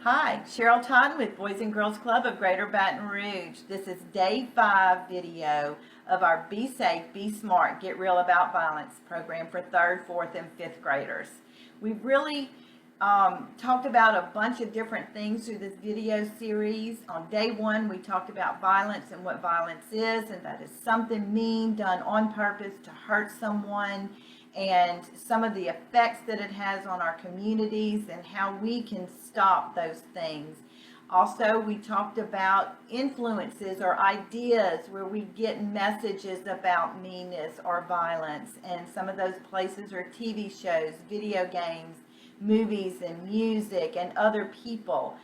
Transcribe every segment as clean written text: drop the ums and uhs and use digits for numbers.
Hi, Cheryl Todd with Boys and Girls Club of Greater Baton Rouge. This is day 5 video of our Be Safe, Be Smart, Get Real About Violence program for 3rd, 4th, and 5th graders. We've really talked about a bunch of different things through this video series. On day 1, we talked about violence and what violence is, and that is something mean done on purpose to hurt someone, and some of the effects that it has on our communities and how we can stop those things. Also, we talked about influences or ideas where we get messages about meanness or violence, and some of those places are TV shows, video games, movies, and music, and other people.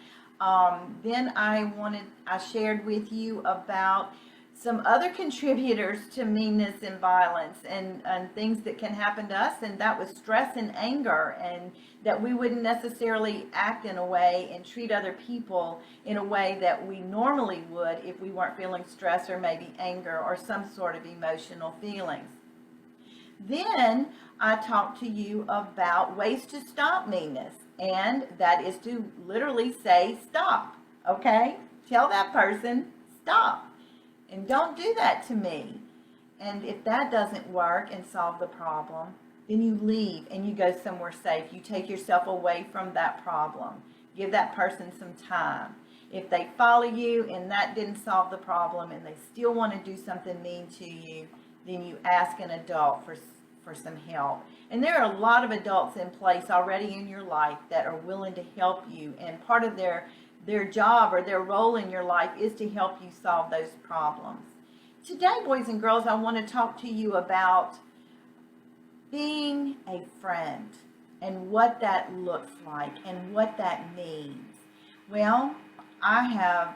Then I shared with you about some other contributors to meanness and violence and things that can happen to us, and that was stress and anger, and that we wouldn't necessarily act in a way and treat other people in a way that we normally would if we weren't feeling stress or maybe anger or some sort of emotional feelings. Then I talked to you about ways to stop meanness, and that is to literally say stop, okay? Tell that person stop. And don't do that to me. And if that doesn't work and solve the problem, then you leave and you go somewhere safe. You take yourself away from that problem. Give that person some time. If they follow you and that didn't solve the problem and they still want to do something mean to you, then you ask an adult for some help. And there are a lot of adults in place already in your life that are willing to help you, and part of their job or their role in your life is to help you solve those problems. Today, boys and girls, I want to talk to you about being a friend and what that looks like and what that means. Well, I have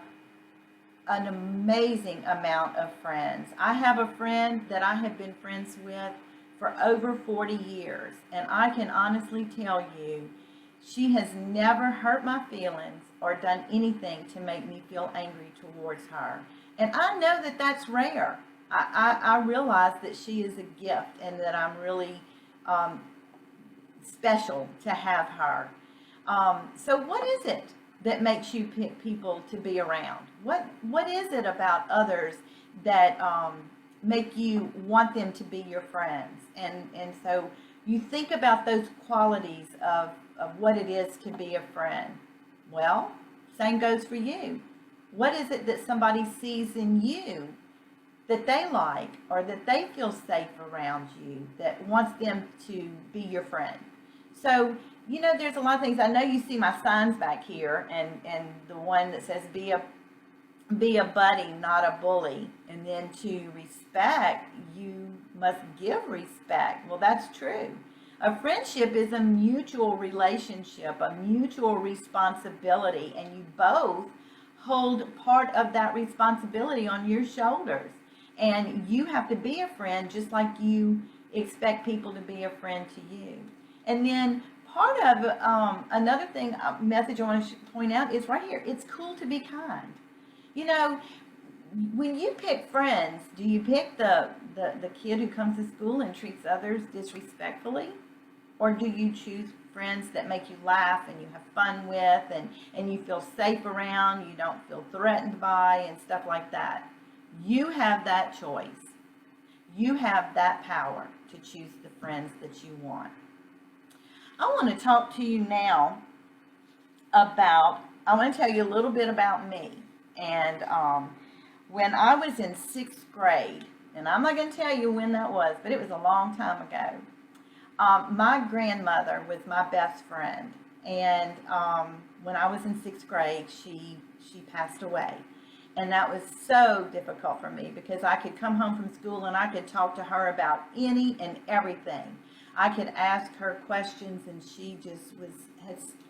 an amazing amount of friends. I have a friend that I have been friends with for over 40 years, and I can honestly tell you she has never hurt my feelings or done anything to make me feel angry towards her. And I know that that's rare. I realize that she is a gift and that I'm really special to have her. So what is it that makes you pick people to be around? What is it about others that make you want them to be your friends? And so you think about those qualities of what it is to be a friend. Well, same goes for you. What is it that somebody sees in you that they like or that they feel safe around you that wants them to be your friend? So, you know, there's a lot of things. I know you see my signs back here, and the one that says be a buddy, not a bully. And then to respect, you must give respect. Well, that's true. A friendship is a mutual relationship, a mutual responsibility, and you both hold part of that responsibility on your shoulders. And you have to be a friend just like you expect people to be a friend to you. And then part of another message I want to point out is right here. It's cool to be kind. You know, when you pick friends, do you pick the kid who comes to school and treats others disrespectfully? Or do you choose friends that make you laugh and you have fun with and you feel safe around, you don't feel threatened by, and stuff like that? You have that choice. You have that power to choose the friends that you want. I want to talk to you now I want to tell you a little bit about me. And when I was in 6th grade, and I'm not going to tell you when that was, but it was a long time ago. My grandmother was my best friend, and when I was in 6th grade, she passed away, and that was so difficult for me because I could come home from school and I could talk to her about any and everything. I could ask her questions, and she just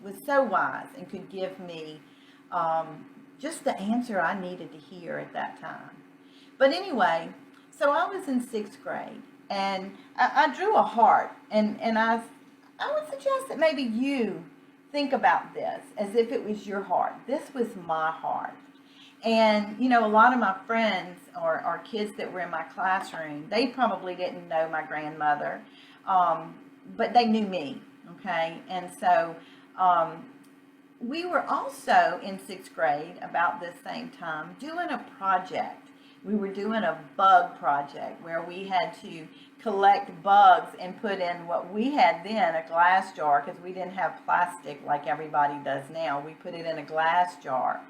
was so wise and could give me just the answer I needed to hear at that time. But anyway, so I was in 6th grade. And I drew a heart, and I would suggest that maybe you think about this as if it was your heart. This was my heart. And, you know, a lot of my friends or kids that were in my classroom, they probably didn't know my grandmother, but they knew me, okay? And so we were also in sixth grade about this same time doing a project. We were doing a bug project where we had to collect bugs and put in what we had then, a glass jar, because we didn't have plastic like everybody does now. We put it in a glass jar.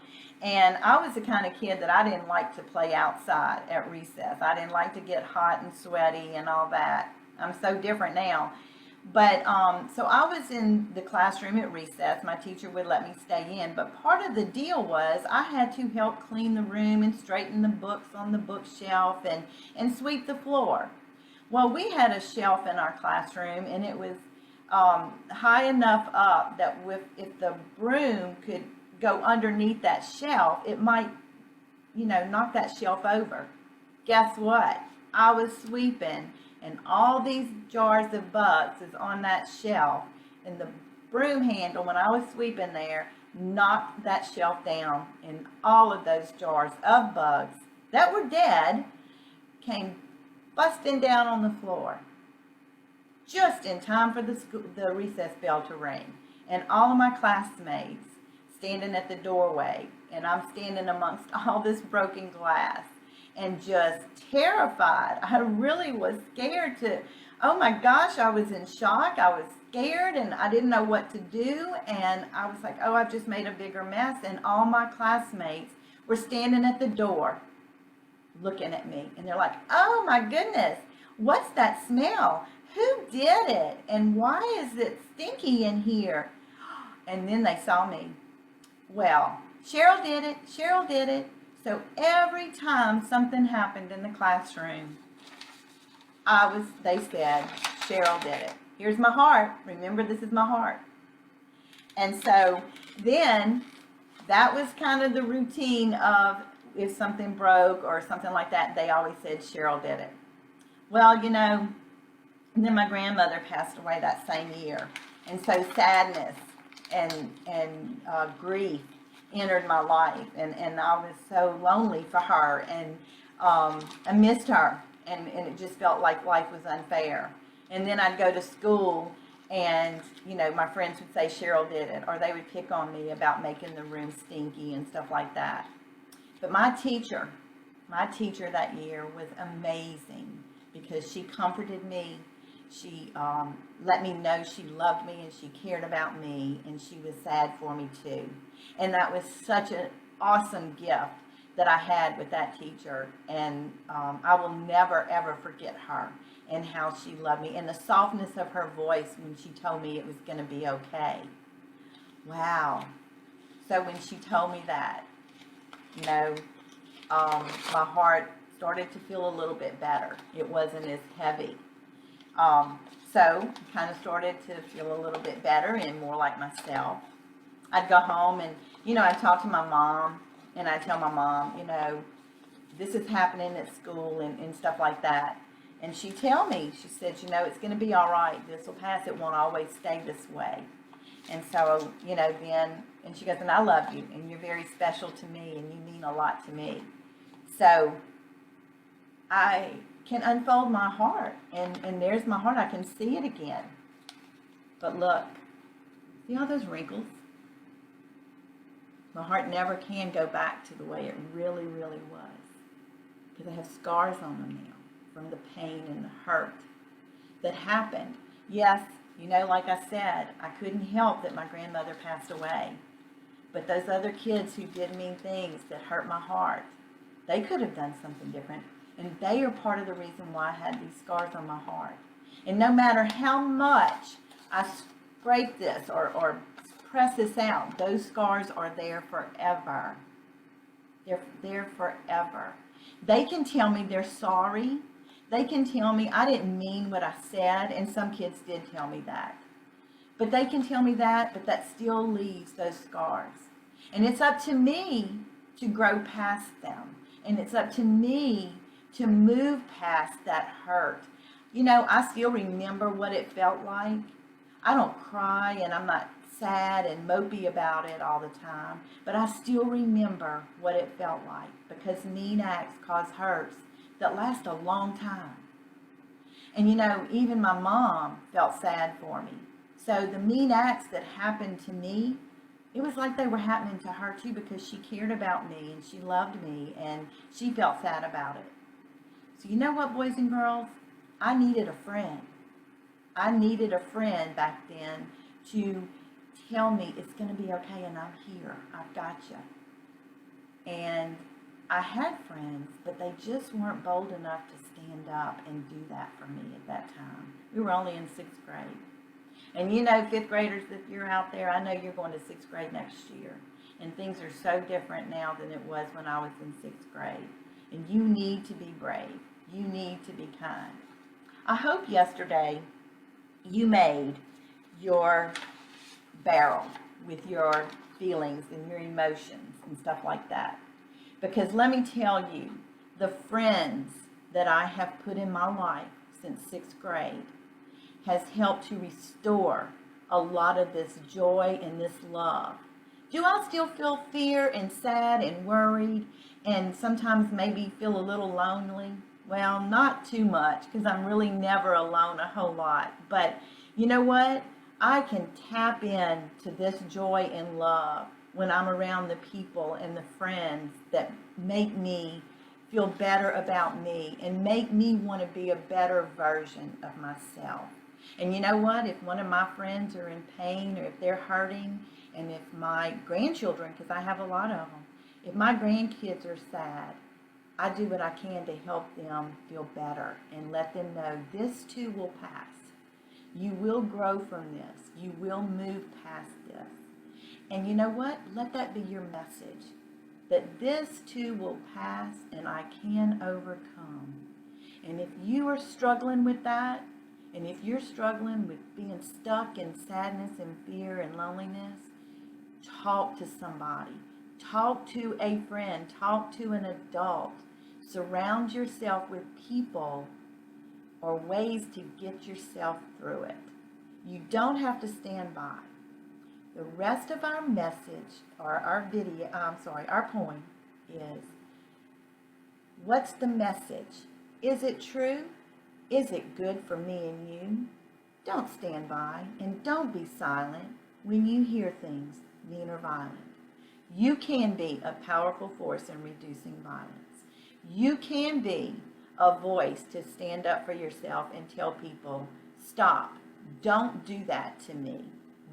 And I was the kind of kid that I didn't like to play outside at recess. I didn't like to get hot and sweaty and all that. I'm so different now. But so I was in the classroom at recess. My teacher would let me stay in. But part of the deal was I had to help clean the room and straighten the books on the bookshelf and sweep the floor. Well, we had a shelf in our classroom, and it was high enough up that if the broom could go underneath that shelf, it might, knock that shelf over. Guess what? I was sweeping, and all these jars of bugs is on that shelf, and the broom handle, when I was sweeping there, knocked that shelf down, and all of those jars of bugs that were dead came busting down on the floor just in time for the recess bell to ring. And all of my classmates standing at the doorway, and I'm standing amongst all this broken glass and just terrified. I really was scared oh my gosh, I was in shock. I was scared and I didn't know what to do. And I was like, oh, I've just made a bigger mess. And all my classmates were standing at the door looking at me. And they're like, oh my goodness, what's that smell? Who did it? And why is it stinky in here? And then they saw me. Well, Cheryl did it. Cheryl did it. So every time something happened in the classroom, they said, Cheryl did it. Here's my heart. Remember, this is my heart. And so then that was kind of the routine of if something broke or something like that, they always said Cheryl did it. Well, then my grandmother passed away that same year. And so sadness and grief entered my life, and I was so lonely for her, and I missed her, and it just felt like life was unfair. And then I'd go to school, and my friends would say Cheryl did it, or they would pick on me about making the room stinky and stuff like that. But my teacher that year was amazing, because she comforted me. She let me know she loved me and she cared about me, and she was sad for me too. And that was such an awesome gift that I had with that teacher. And I will never, ever forget her and how she loved me, and the softness of her voice when she told me it was going to be okay. Wow. So when she told me that, my heart started to feel a little bit better. It wasn't as heavy. So kind of started to feel a little bit better and more like myself. I'd go home and, I'd talk to my mom, and I'd tell my mom, this is happening at school and stuff like that. And she'd tell me, she said, it's going to be all right. This will pass. It won't always stay this way. And so, then, and she goes, and I love you, and you're very special to me, and you mean a lot to me. So I can unfold my heart, and there's my heart. I can see it again. But look, see all those wrinkles? My heart never can go back to the way it really, really was, because I have scars on them now from the pain and the hurt that happened. Yes, like I said, I couldn't help that my grandmother passed away. But those other kids who did mean things that hurt my heart, they could have done something different. And they are part of the reason why I had these scars on my heart. And no matter how much I scrape this or press this out, those scars are there forever. They're there forever. They can tell me they're sorry. They can tell me I didn't mean what I said, and some kids did tell me that. But they can tell me that, but that still leaves those scars. And it's up to me to grow past them. And it's up to me to move past that hurt. I still remember what it felt like. I don't cry, and I'm not sad and mopey about it all the time, but I still remember what it felt like, because mean acts cause hurts that last a long time. And even my mom felt sad for me. So the mean acts that happened to me it was like they were happening to her too, because she cared about me and she loved me and she felt sad about it. So you know what, boys and girls? I needed a friend. I needed a friend back then to tell me it's going to be okay and I'm here. I've got you. And I had friends, but they just weren't bold enough to stand up and do that for me at that time. We were only in sixth grade. And you know, fifth graders, if you're out there, I know you're going to sixth grade next year. And things are so different now than it was when I was in sixth grade. And you need to be brave. You need to be kind. I hope yesterday you made your barrel with your feelings and your emotions and stuff like that. Because let me tell you, the friends that I have put in my life since sixth grade has helped to restore a lot of this joy and this love. Do I still feel fear and sad and worried and sometimes maybe feel a little lonely? Well, not too much, because I'm really never alone a whole lot. But you know what? I can tap in to this joy and love when I'm around the people and the friends that make me feel better about me and make me want to be a better version of myself. And you know what? If one of my friends are in pain or if they're hurting, and if my grandchildren, because I have a lot of them, if my grandkids are sad, I do what I can to help them feel better and let them know this too will pass. You will grow from this. You will move past this. And you know what? Let that be your message. That this too will pass and I can overcome. And if you are struggling with that, and if you're struggling with being stuck in sadness and fear and loneliness, talk to somebody. Talk to a friend. Talk to an adult. Surround yourself with people or ways to get yourself through it. You don't have to stand by. The rest of our message, or our poem is, what's the message? Is it true? Is it good for me and you? Don't stand by and don't be silent when you hear things mean or violent. You can be a powerful force in reducing violence. You can be a voice to stand up for yourself and tell people, stop, don't do that to me.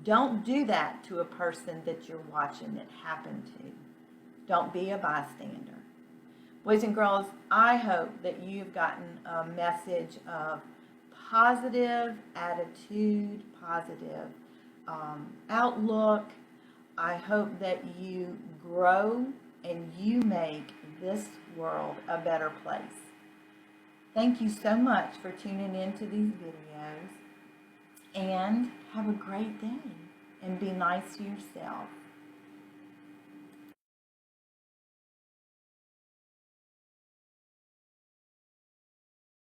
Don't do that to a person that you're watching it happen to. Don't be a bystander. Boys and girls, I hope that you've gotten a message of positive attitude, positive outlook. I hope that you grow and you make this world a better place. Thank you so much for tuning into these videos, and have a great day and be nice to yourself.